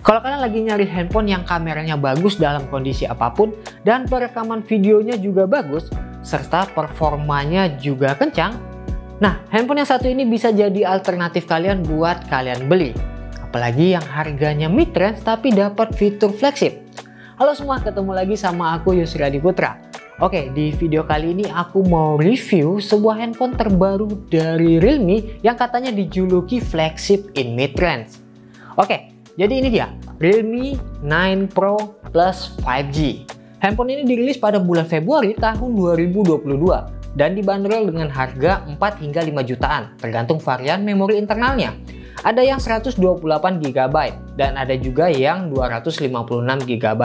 Kalau kalian lagi nyari handphone yang kameranya bagus dalam kondisi apapun dan perekaman videonya juga bagus, serta performanya juga kencang, nah handphone yang satu ini bisa jadi alternatif kalian buat kalian beli. Apalagi yang harganya mid-range tapi dapat fitur flagship. Halo semua, ketemu lagi sama aku Yusri Adi Putra. Oke, di video kali ini aku mau review sebuah handphone terbaru dari Realme yang katanya dijuluki flagship in mid-range. Oke, jadi ini dia, Realme 9 Pro Plus 5G. Handphone ini dirilis pada bulan Februari tahun 2022 dan dibanderol dengan harga 4 hingga 5 jutaan, tergantung varian memori internalnya. Ada yang 128GB dan ada juga yang 256GB.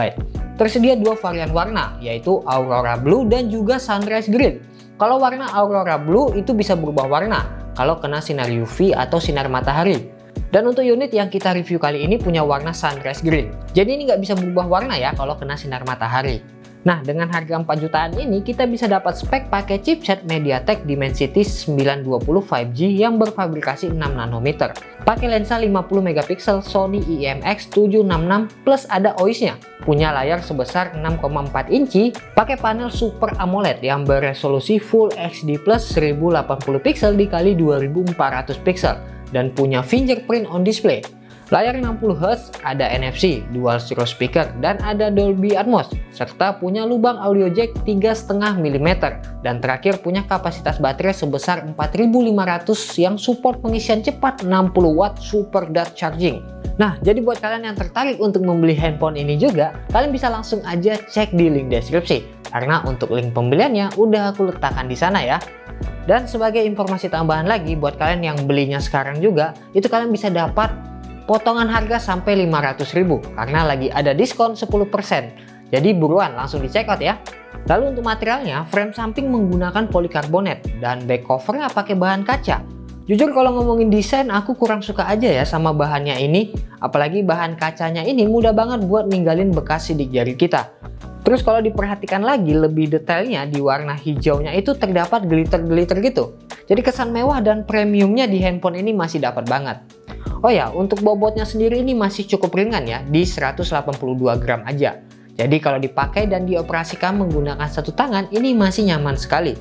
Tersedia dua varian warna, yaitu Aurora Blue dan juga Sunrise Green. Kalau warna Aurora Blue itu bisa berubah warna kalau kena sinar UV atau sinar matahari. Dan untuk unit yang kita review kali ini punya warna Sunrise Green. Jadi ini nggak bisa berubah warna ya kalau kena sinar matahari. Nah, dengan harga 4 jutaan ini kita bisa dapat spek pakai chipset MediaTek Dimensity 920 5G yang berfabrikasi 6 nanometer. Pakai lensa 50MP Sony IMX766 plus ada OIS-nya. Punya layar sebesar 6,4 inci, pakai panel Super AMOLED yang beresolusi Full HD Plus 1080 pixel dikali 2400 pixel dan punya fingerprint on display. Layar 60Hz, ada NFC, dual stereo speaker, dan ada Dolby Atmos, serta punya lubang audio jack 3,5 mm, dan terakhir punya kapasitas baterai sebesar 4500 yang support pengisian cepat 60 watt super dart charging. Nah, jadi buat kalian yang tertarik untuk membeli handphone ini juga, kalian bisa langsung aja cek di link deskripsi, karena untuk link pembeliannya udah aku letakkan di sana ya. Dan sebagai informasi tambahan lagi, buat kalian yang belinya sekarang juga, itu kalian bisa dapat potongan harga sampai 500.000 karena lagi ada diskon 10%. Jadi buruan langsung di check out ya. Lalu untuk materialnya, frame samping menggunakan polikarbonat dan back covernya pakai bahan kaca. Jujur kalau ngomongin desain aku kurang suka aja ya sama bahannya ini. Apalagi bahan kacanya ini mudah banget buat ninggalin bekas sidik jari kita. Terus kalau diperhatikan lagi lebih detailnya di warna hijaunya itu terdapat glitter-glitter gitu. Jadi kesan mewah dan premiumnya di handphone ini masih dapat banget. Oh ya, untuk bobotnya sendiri ini masih cukup ringan ya, di 182 gram aja. Jadi kalau dipakai dan dioperasikan menggunakan satu tangan, ini masih nyaman sekali.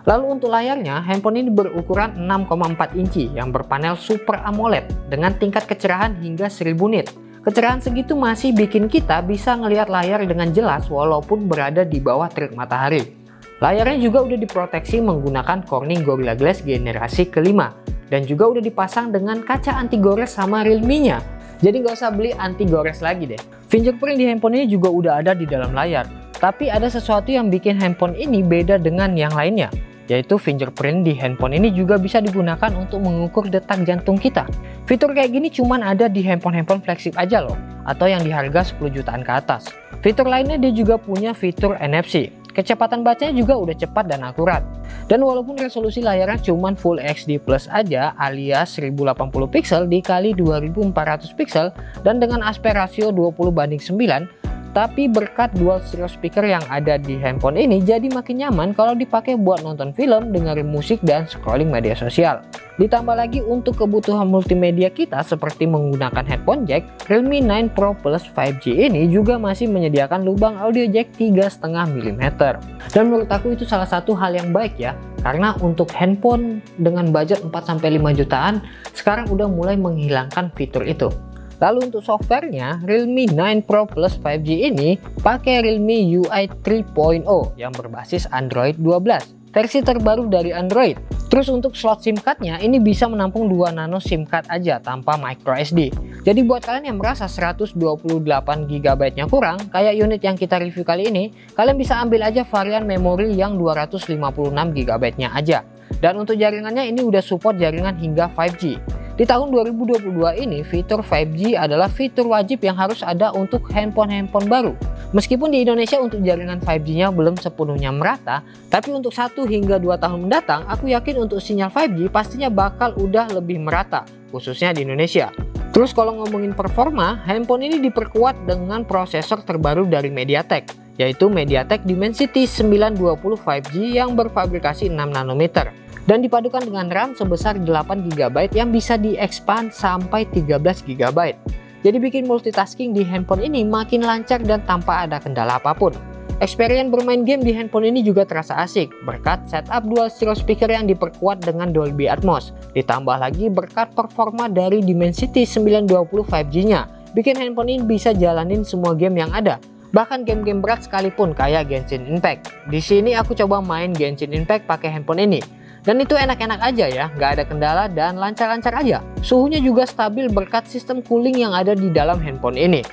Lalu untuk layarnya, handphone ini berukuran 6,4 inci yang berpanel Super AMOLED dengan tingkat kecerahan hingga 1000 nit. Kecerahan segitu masih bikin kita bisa ngelihat layar dengan jelas walaupun berada di bawah terik matahari. Layarnya juga udah diproteksi menggunakan Corning Gorilla Glass generasi kelima. Dan juga udah dipasang dengan kaca anti gores sama Realme-nya. Jadi nggak usah beli anti gores lagi deh. Fingerprint di handphone ini juga udah ada di dalam layar. Tapi ada sesuatu yang bikin handphone ini beda dengan yang lainnya. Yaitu fingerprint di handphone ini juga bisa digunakan untuk mengukur detak jantung kita. Fitur kayak gini cuman ada di handphone flagship aja loh. Atau yang di harga 10 jutaan ke atas. Fitur lainnya dia juga punya fitur NFC. Kecepatan bacanya juga udah cepat dan akurat. Dan walaupun resolusi layarnya cuman Full HD Plus aja alias 1080 pixel dikali 2400 pixel dan dengan aspek rasio 20:9, tapi berkat dual stereo speaker yang ada di handphone ini jadi makin nyaman kalau dipakai buat nonton film, dengerin musik, dan scrolling media sosial. Ditambah lagi untuk kebutuhan multimedia kita seperti menggunakan headphone jack, Realme 9 Pro Plus 5G ini juga masih menyediakan lubang audio jack 3,5 mm. Dan menurut aku itu salah satu hal yang baik ya, karena untuk handphone dengan budget 4-5 jutaan sekarang udah mulai menghilangkan fitur itu. Lalu untuk softwarenya, Realme 9 Pro Plus 5G ini pakai Realme UI 3.0 yang berbasis Android 12, versi terbaru dari Android. Terus untuk slot SIM cardnya ini bisa menampung 2 nano SIM card aja tanpa micro SD. Jadi buat kalian yang merasa 128GB nya kurang, kayak unit yang kita review kali ini, kalian bisa ambil aja varian memori yang 256GB nya aja. Dan untuk jaringannya ini udah support jaringan hingga 5G. Di tahun 2022 ini, fitur 5G adalah fitur wajib yang harus ada untuk handphone baru. Meskipun di Indonesia untuk jaringan 5G-nya belum sepenuhnya merata, tapi untuk 1 hingga 2 tahun mendatang, aku yakin untuk sinyal 5G pastinya bakal udah lebih merata, khususnya di Indonesia. Terus kalau ngomongin performa, handphone ini diperkuat dengan prosesor terbaru dari MediaTek, yaitu MediaTek Dimensity 920 5G yang berfabrikasi 6 nanometer. Dan dipadukan dengan RAM sebesar 8GB yang bisa diekspand sampai 13GB. Jadi bikin multitasking di handphone ini makin lancar dan tanpa ada kendala apapun. Experience bermain game di handphone ini juga terasa asik berkat setup dual stereo speaker yang diperkuat dengan Dolby Atmos. Ditambah lagi berkat performa dari Dimensity 920 5G-nya. Bikin handphone ini bisa jalanin semua game yang ada. Bahkan game-game berat sekalipun kayak Genshin Impact. Di sini aku coba main Genshin Impact pakai handphone ini. Dan itu enak-enak aja ya, nggak ada kendala dan lancar-lancar aja. Suhunya juga stabil berkat sistem cooling yang ada di dalam handphone ini.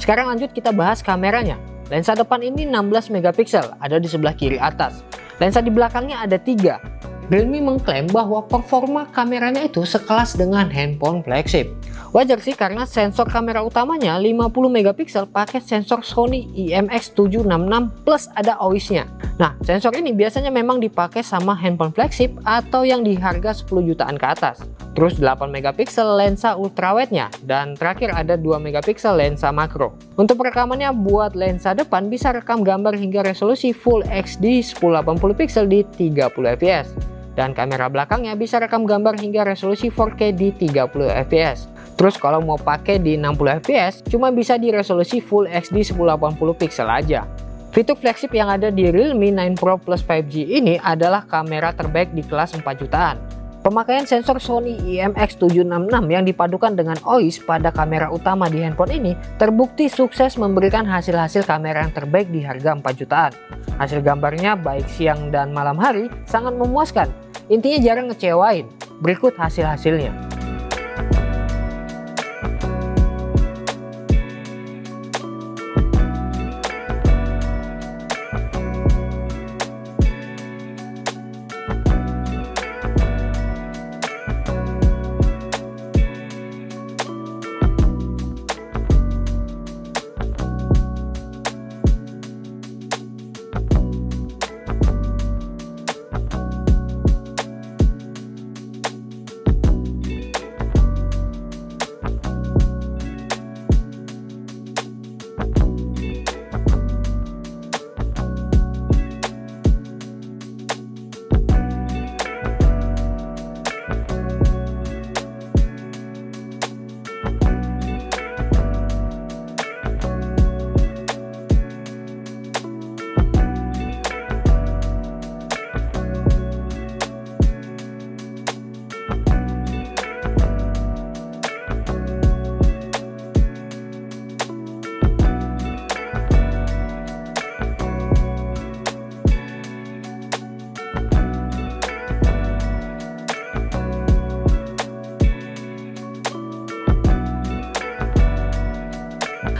Sekarang lanjut kita bahas kameranya. Lensa depan ini 16 megapiksel, ada di sebelah kiri atas. Lensa di belakangnya ada 3. Realme mengklaim bahwa performa kameranya itu sekelas dengan handphone flagship. Wajar sih karena sensor kamera utamanya 50 megapiksel pakai sensor Sony IMX766 plus ada OIS-nya. Nah, sensor ini biasanya memang dipakai sama handphone flagship atau yang di harga 10 jutaan ke atas. Terus 8 megapiksel lensa ultrawide-nya dan terakhir ada 2 megapiksel lensa makro. Untuk perekamannya buat lensa depan bisa rekam gambar hingga resolusi Full HD 1080 pixel di 30 fps. Dan kamera belakangnya bisa rekam gambar hingga resolusi 4K di 30 fps. Terus kalau mau pakai di 60 fps cuma bisa di resolusi Full HD 1080 pixel aja. Fitur flagship yang ada di Realme 9 Pro Plus 5G ini adalah kamera terbaik di kelas 4 jutaan. Pemakaian sensor Sony IMX766 yang dipadukan dengan OIS pada kamera utama di handphone ini terbukti sukses memberikan hasil-hasil kamera yang terbaik di harga 4 jutaan. Hasil gambarnya baik siang dan malam hari sangat memuaskan. Intinya jarang ngecewain. Berikut hasil-hasilnya.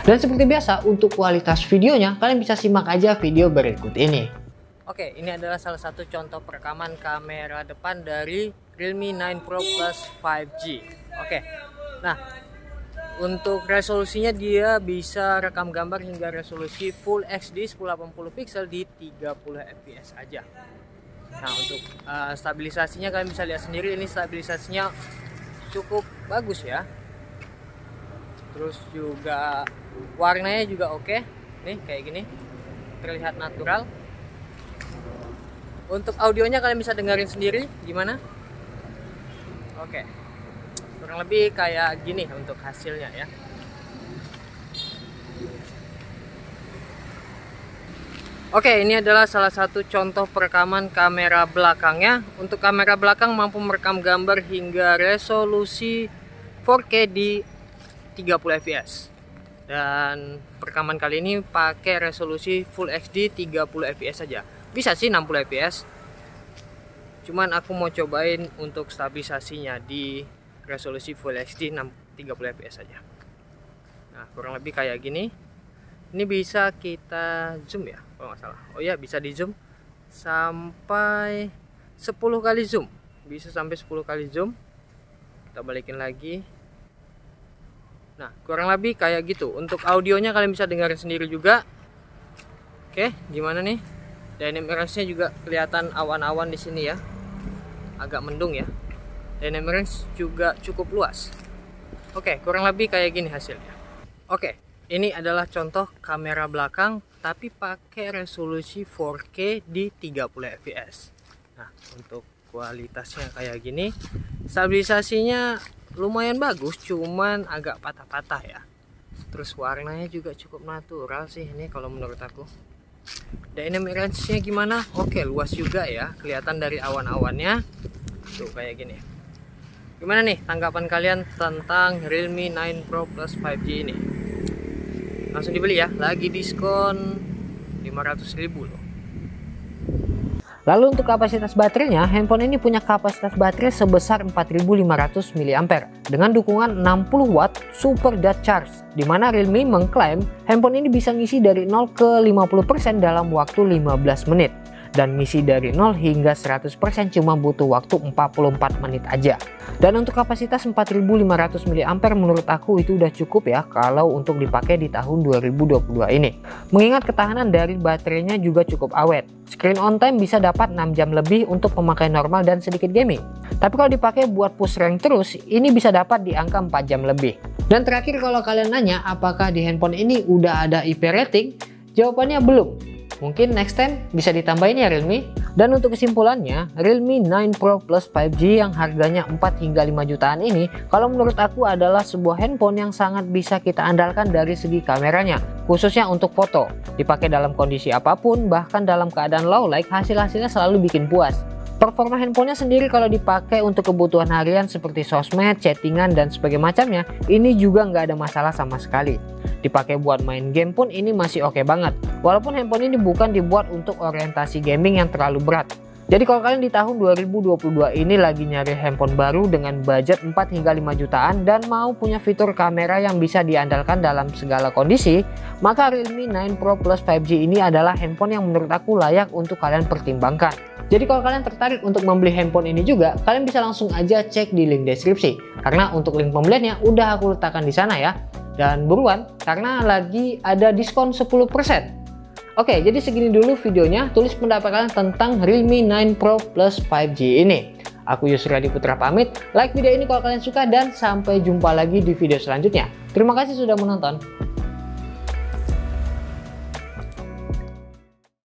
Dan seperti biasa untuk kualitas videonya kalian bisa simak aja video berikut ini. Oke, ini adalah salah satu contoh perekaman kamera depan dari Realme 9 Pro Plus 5G. Oke, nah untuk resolusinya dia bisa rekam gambar hingga resolusi Full HD 1080 pixel di 30 fps aja. Nah untuk stabilisasinya kalian bisa lihat sendiri, ini stabilisasinya cukup bagus ya. Terus juga warnanya juga oke. Nih kayak gini, terlihat natural. Untuk audionya kalian bisa dengerin sendiri gimana. Oke, kurang lebih kayak gini untuk hasilnya ya. Oke, ini adalah salah satu contoh perekaman kamera belakangnya. Untuk kamera belakang mampu merekam gambar hingga resolusi 4K di 30 fps. Dan perekaman kali ini pakai resolusi Full HD 30 fps saja. Bisa sih 60 fps. Cuman aku mau cobain untuk stabilisasinya di resolusi Full HD 30 fps saja. Nah, kurang lebih kayak gini. Ini bisa kita zoom ya, kalau nggak salah. Oh ya, bisa di zoom sampai 10 kali zoom. Bisa sampai 10 kali zoom. Kita balikin lagi. Nah, kurang lebih kayak gitu. Untuk audionya kalian bisa dengerin sendiri juga. Oke, gimana nih? Dynamic range-nya juga kelihatan awan-awan di sini ya. Agak mendung ya. Dynamic range juga cukup luas. Oke, kurang lebih kayak gini hasilnya. Oke, ini adalah contoh kamera belakang tapi pakai resolusi 4K di 30 fps. Nah, untuk kualitasnya kayak gini. Stabilisasinya lumayan bagus, cuman agak patah-patah ya. Terus warnanya juga cukup natural sih ini kalau menurut aku. Dynamic range-nya gimana? Oke, luas juga ya, kelihatan dari awan-awannya. Tuh kayak gini. Gimana nih tanggapan kalian tentang Realme 9 Pro Plus 5G ini? Langsung dibeli ya, lagi diskon 500.000 loh. Lalu untuk kapasitas baterainya, handphone ini punya kapasitas baterai sebesar 4500 mAh dengan dukungan 60 watt super dot charge, di mana Realme mengklaim handphone ini bisa ngisi dari 0 ke 50% dalam waktu 15 menit. Dan ngisi dari 0 hingga 100% cuma butuh waktu 44 menit aja. Dan untuk kapasitas 4500 mAh menurut aku itu udah cukup ya kalau untuk dipakai di tahun 2022 ini. Mengingat ketahanan dari baterainya juga cukup awet. Screen on time bisa dapat 6 jam lebih untuk pemakaian normal dan sedikit gaming. Tapi kalau dipakai buat push rank terus, ini bisa dapat di angka 4 jam lebih. Dan terakhir kalau kalian nanya apakah di handphone ini udah ada IP rating, jawabannya belum. Mungkin next time bisa ditambahin ya Realme. Dan untuk kesimpulannya, Realme 9 Pro Plus 5G yang harganya 4 hingga 5 jutaan ini, kalau menurut aku adalah sebuah handphone yang sangat bisa kita andalkan dari segi kameranya, khususnya untuk foto. Dipakai dalam kondisi apapun, bahkan dalam keadaan low light, hasil-hasilnya selalu bikin puas. Performa handphonenya sendiri kalau dipakai untuk kebutuhan harian seperti sosmed, chattingan, dan sebagainya macamnya, ini juga nggak ada masalah sama sekali. Dipakai buat main game pun ini masih oke banget. Walaupun handphone ini bukan dibuat untuk orientasi gaming yang terlalu berat. Jadi kalau kalian di tahun 2022 ini lagi nyari handphone baru dengan budget 4 hingga 5 jutaan dan mau punya fitur kamera yang bisa diandalkan dalam segala kondisi, maka Realme 9 Pro Plus 5G ini adalah handphone yang menurut aku layak untuk kalian pertimbangkan. Jadi kalau kalian tertarik untuk membeli handphone ini juga, kalian bisa langsung aja cek di link deskripsi. Karena untuk link pembeliannya udah aku letakkan di sana ya. Dan buruan, karena lagi ada diskon 10%. Oke, jadi segini dulu videonya. Tulis pendapat kalian tentang Realme 9 Pro Plus 5G ini. Aku Yusri Adi Putra pamit. Like video ini kalau kalian suka dan sampai jumpa lagi di video selanjutnya. Terima kasih sudah menonton.